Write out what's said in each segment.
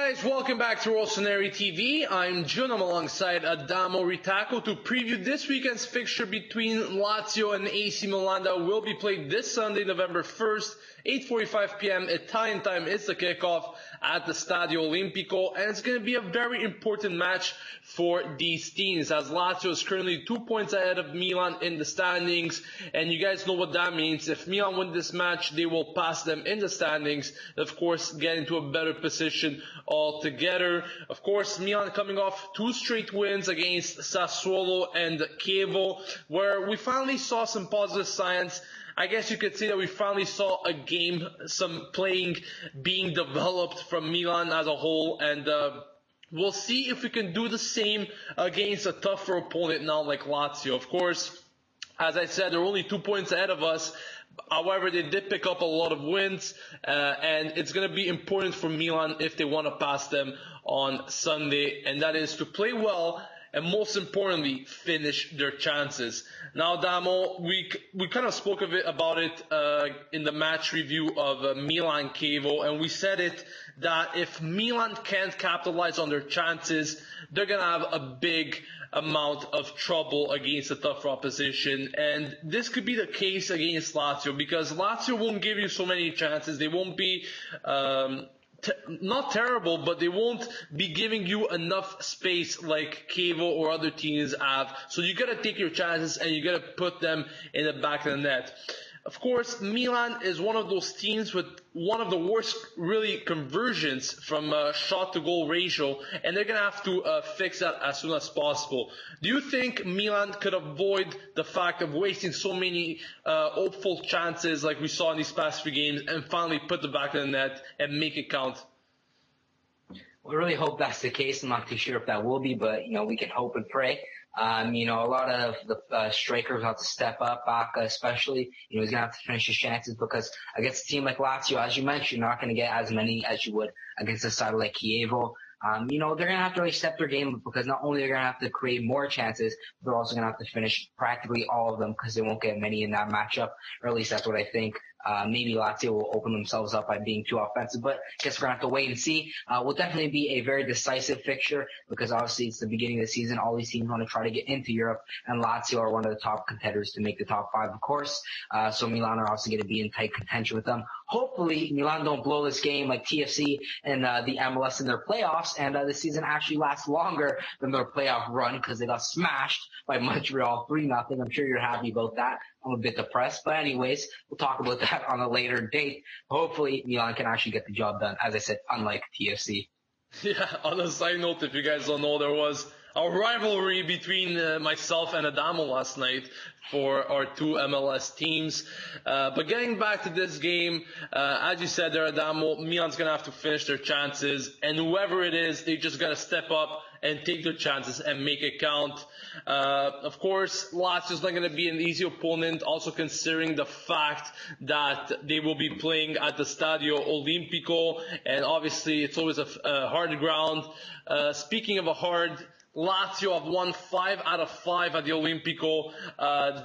guys, welcome back to Rossoneri TV. I'm Gio and I'm alongside Adamo Ritaco to preview this weekend's fixture between Lazio and AC Milan that will be played this Sunday, November 1st, 8:45 p.m. Italian time is the kickoff at the Stadio Olimpico, and it's going to be a very important match for these teams as Lazio is currently 2 points ahead of Milan in the standings, and you guys know what that means. If Milan win this match, they will pass them in the standings, of course, get into a better position altogether. Of course, Milan coming off 2 straight wins against Sassuolo and Chievo, where we finally saw some positive signs. I guess you could say that we finally saw a game, some playing being developed from Milan as a whole, and we'll see if we can do the same against a tougher opponent now like Lazio. Of course, as I said, they're only 2 points ahead of us. However, they did pick up a lot of wins, and it's going to be important for Milan if they want to pass them on Sunday, and that is to play well and most importantly, finish their chances. Now, Damo, we kind of spoke about it in the match review of Milan-Chievo, and we said it that if Milan can't capitalize on their chances, they're going to have a big amount of trouble against a tough opposition. And this could be the case against Lazio, because Lazio won't give you so many chances. They won't be not terrible, but they won't be giving you enough space like Chievo or other teams have. So you gotta take your chances and you gotta put them in the back of the net. Of course, Milan is one of those teams with one of the worst, really, conversions from shot-to-goal ratio, and they're going to have to fix that as soon as possible. Do you think Milan could avoid the fact of wasting so many hopeful chances like we saw in these past 3 games and finally put the back of the net and make it count? We really hope that's the case. I'm not too sure if that will be, but, we can hope and pray. A lot of the strikers have to step up, Baca especially. He's going to have to finish his chances because against a team like Lazio, as you mentioned, you're not going to get as many as you would against a side like Chievo. They're going to have to really step their game up because not only are they going to have to create more chances, but they're also going to have to finish practically all of them because they won't get many in that matchup, or at least that's what I think. Maybe Lazio will open themselves up by being too offensive, but I guess we're going to have to wait and see. Will definitely be a very decisive fixture because obviously it's the beginning of the season. All these teams want to try to get into Europe, and Lazio are one of the top contenders to make the top 5, of course. So Milan are also going to be in tight contention with them. Hopefully, Milan don't blow this game like TFC and the MLS in their playoffs, and the season actually lasts longer than their playoff run because they got smashed by Montreal 3-0. I'm sure you're happy about that. I'm a bit depressed, but anyways, we'll talk about that on a later date. Hopefully, Milan can actually get the job done, as I said, unlike TFC. Yeah, on a side note, if you guys don't know, there was a rivalry between myself and Adamo last night for our 2 MLS teams. But getting back to this game, as you said there, Adamo, Milan's going to have to finish their chances, and whoever it is, they just got to step up and take their chances and make it count. Of course, Lazio's not going to be an easy opponent, also considering the fact that they will be playing at the Stadio Olimpico, and obviously it's always a hard ground. Speaking of a hard, Lazio have won 5 out of 5 at the Olimpico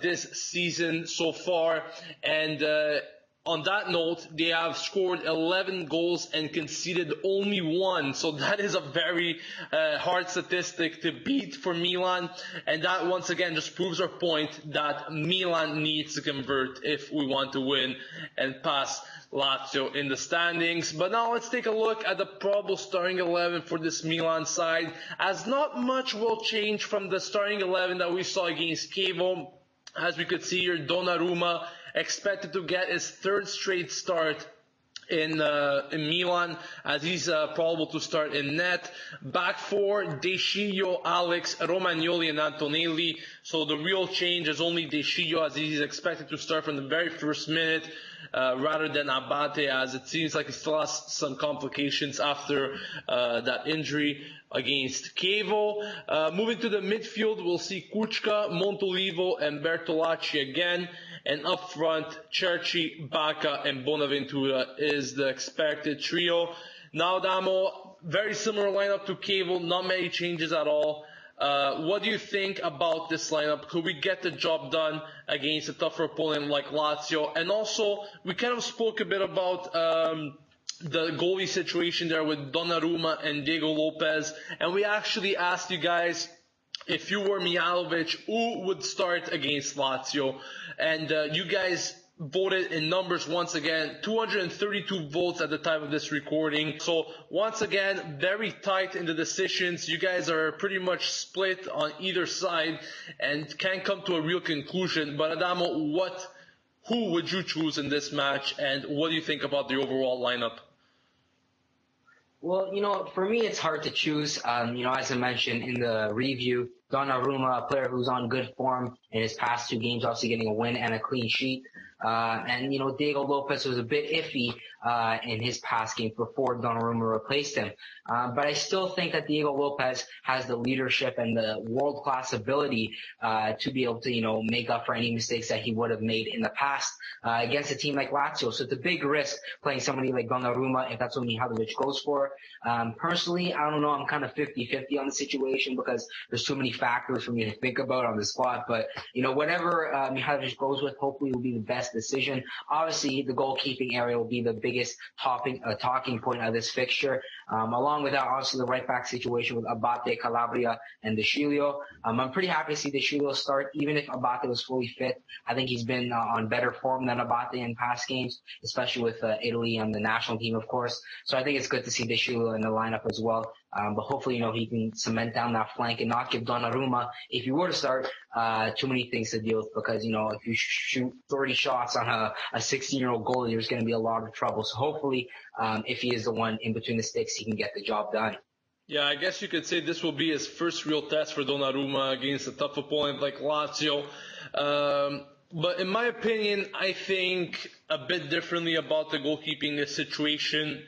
this season so far, and on that note, they have scored 11 goals and conceded only 1. So that is a very hard statistic to beat for Milan. And that once again just proves our point that Milan needs to convert if we want to win and pass Lazio in the standings. But now let's take a look at the probable starting 11 for this Milan side, as not much will change from the starting 11 that we saw against Chievo. As we could see here, Donnarumma expected to get his 3rd straight start in Milan, as he's probable to start in net. Back 4, De Sciglio, Alex, Romagnoli, and Antonelli. So the real change is only De Sciglio, as he's expected to start from the very first minute, rather than Abate, as it seems like he still has some complications after that injury against Chievo. Moving to the midfield, we'll see Kuchka, Montolivo, and Bertolacci again. And up front, Cerci, Baca, and Bonaventura is the expected trio. Now, Damo, very similar lineup to Chievo, not many changes at all. What do you think about this lineup? Could we get the job done against a tougher opponent like Lazio? And also, we kind of spoke a bit about the goalie situation there with Donnarumma and Diego Lopez, and we actually asked you guys, if you were Mihajlovic, who would start against Lazio? And you guys voted in numbers once again, 232 votes at the time of this recording. So once again, very tight in the decisions. You guys are pretty much split on either side and can't come to a real conclusion. But Adamo, who would you choose in this match, and what do you think about the overall lineup? Well, for me, it's hard to choose. As I mentioned in the review, Donnarumma, a player who's on good form in his past 2 games, obviously getting a win and a clean sheet. And Diego Lopez was a bit iffy in his past game before Donnarumma replaced him. But I still think that Diego Lopez has the leadership and the world-class ability to be able to, make up for any mistakes that he would have made in the past against a team like Lazio. So it's a big risk playing somebody like Donnarumma if that's what Mihajlovic goes for. Personally, I don't know. I'm kind of 50-50 on the situation because there's too many factors for me to think about on the spot. But, whatever Mihajlovic goes with, hopefully will be the best decision. Obviously, the goalkeeping area will be the biggest talking point of this fixture. Along with that, obviously, the right back situation with Abate, Calabria, and De Sciglio. I'm pretty happy to see De Sciglio start, even if Abate was fully fit. I think he's been on better form than Abate in past games, especially with Italy and the national team, of course. So I think it's good to see De Sciglio in the lineup as well. But hopefully, he can cement down that flank and not give Donnarumma, if you were to start, too many things to deal with because, if you shoot 30 shots on a 16-year-old goalie, there's going to be a lot of trouble. So hopefully, if he is the one in between the sticks, he can get the job done. Yeah, I guess you could say this will be his first real test for Donnarumma against a tough opponent like Lazio. But in my opinion, I think a bit differently about the goalkeeping situation.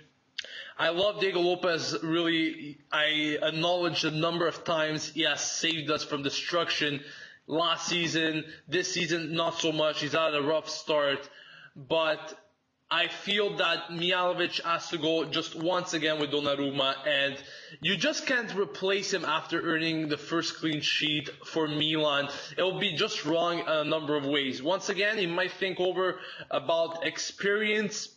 I love Diego Lopez, really. I acknowledge the number of times he has saved us from destruction last season. This season, not so much. He's had a rough start. But I feel that Mihajlovic has to go just once again with Donnarumma, and you just can't replace him after earning the first clean sheet for Milan. It will be just wrong in a number of ways. Once again, he might think over about experience,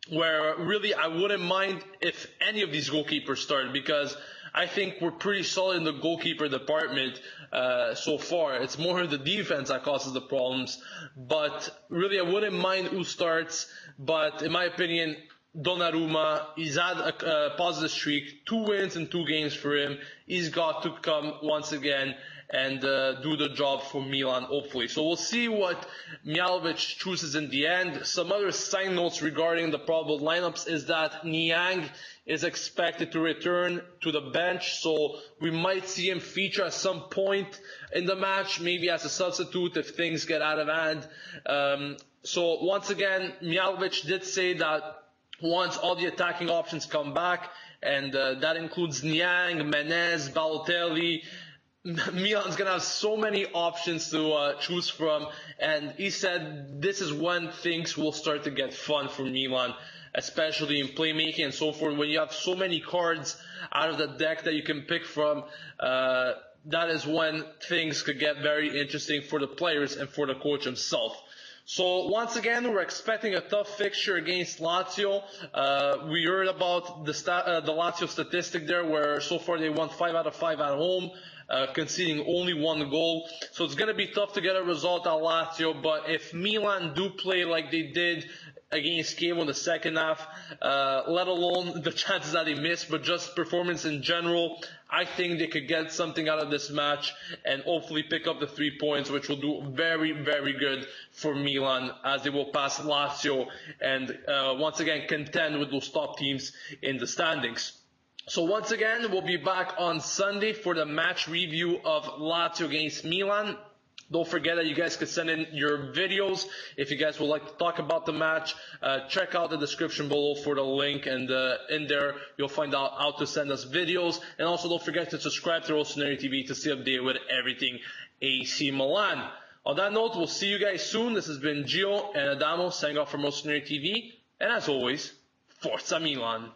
where really I wouldn't mind if any of these goalkeepers start, because I think we're pretty solid in the goalkeeper department so far. It's more the defense that causes the problems. But really I wouldn't mind who starts. But in my opinion, Donnarumma, he's had a positive streak, 2 wins in 2 games for him. He's got to come once again and do the job for Milan, hopefully. So we'll see what Mihajlovic chooses in the end. Some other side notes regarding the probable lineups is that Niang is expected to return to the bench, so we might see him feature at some point in the match, maybe as a substitute if things get out of hand. So once again, Mihajlovic did say that once all the attacking options come back, and that includes Niang, Menez, Balotelli, Milan's going to have so many options to choose from, and he said this is when things will start to get fun for Milan, especially in playmaking and so forth. When you have so many cards out of the deck that you can pick from, that is when things could get very interesting for the players and for the coach himself. So once again, we're expecting a tough fixture against Lazio. We heard about the Lazio statistic there, where so far they won 5 out of 5 at home, conceding only 1 goal. So it's going to be tough to get a result at Lazio, but if Milan do play like they did against Chievo in the second half, let alone the chances that they missed, but just performance in general, I think they could get something out of this match and hopefully pick up the 3 points, which will do very, very good for Milan as they will pass Lazio and once again contend with those top teams in the standings. So once again, we'll be back on Sunday for the match review of Lazio against Milan. Don't forget that you guys can send in your videos if you guys would like to talk about the match. Check out the description below for the link, and in there you'll find out how to send us videos. And also don't forget to subscribe to Rossoneri TV to stay updated with everything AC Milan. On that note, we'll see you guys soon. This has been Gio and Adamo signing off from Rossoneri TV. And as always, Forza Milan!